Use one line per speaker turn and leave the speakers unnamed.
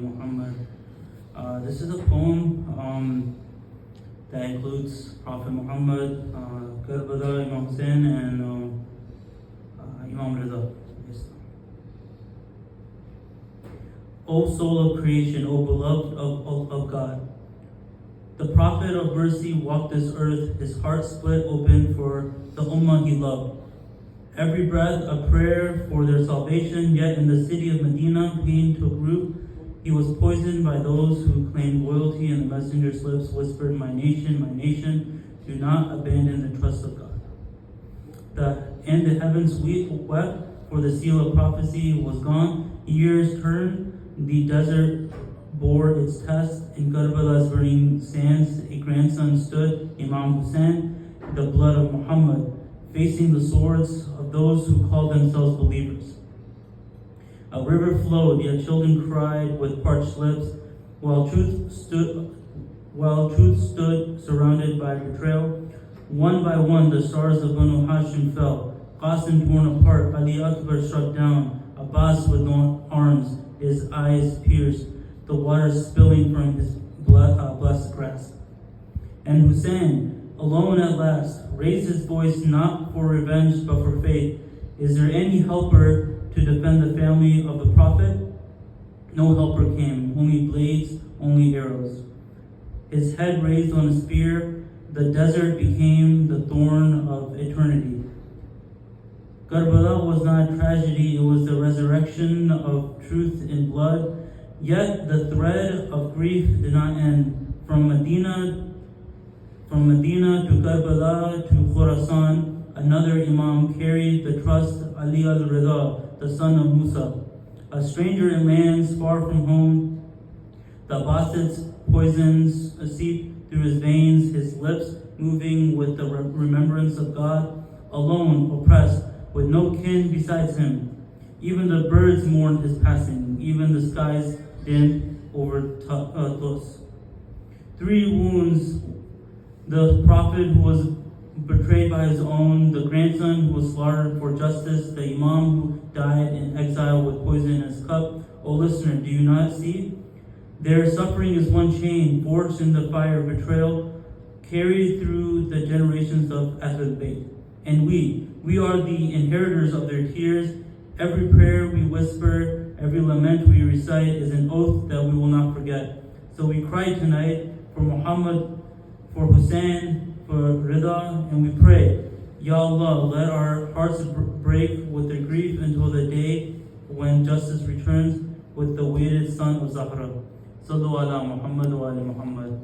Muhammad. This is a poem that includes Prophet Muhammad, Karbala, Imam Hussein, and Imam Rida. Yes. O soul of creation, O beloved of God, the Prophet of mercy walked this earth, his heart split open for the Ummah he loved. Every breath a prayer for their salvation, yet in the city of Medina pain took root. He was poisoned by those who claimed loyalty, and the messenger's lips whispered, my nation, do not abandon the trust of God. And the heavens wept, for the seal of prophecy was gone. Years turned, the desert bore its test. In Karbala's burning sands, a grandson stood, Imam Hussein, the blood of Muhammad, facing the swords of those who called themselves believers. A river flowed, yet children cried with parched lips, while truth stood surrounded by betrayal. One by one, the stars of Banu Hashim fell. Qasim torn apart, Ali Akbar struck down. Abbas with no arms, his eyes pierced, the water spilling from his blessed grasp. And Hussein, alone at last, raised his voice not for revenge but for faith. Is there any helper to defend the family of the Prophet? No helper came, only blades, only arrows. His head raised on a spear, the desert became the thorn of eternity. Karbala was not a tragedy, it was the resurrection of truth in blood. Yet the thread of grief did not end. From Medina to Karbala to Khurasan, another Imam carried the trust, Ali al-Rida, the son of Musa. A stranger in lands far from home, the Abbasids' poisons seeped through his veins, his lips moving with the remembrance of God, alone, oppressed, with no kin besides him. Even the birds mourned his passing, even the skies dimmed over Tus. 3 wounds, the prophet who was betrayed by his own, the grandson who was slaughtered for justice, the imam who died in exile with poison in his cup. O listener, do you not see? Their suffering is one chain, forged in the fire of betrayal, carried through the generations of Ahlul Bayt. And we are the inheritors of their tears. Every prayer we whisper, every lament we recite is an oath that we will not forget. So we cry tonight for Muhammad, for Hussein, for Rida, and we pray, Ya Allah, let our hearts break with their grief until the day when justice returns with the weighted son of Zahra. Sallu ala Muhammad wa ala Muhammad.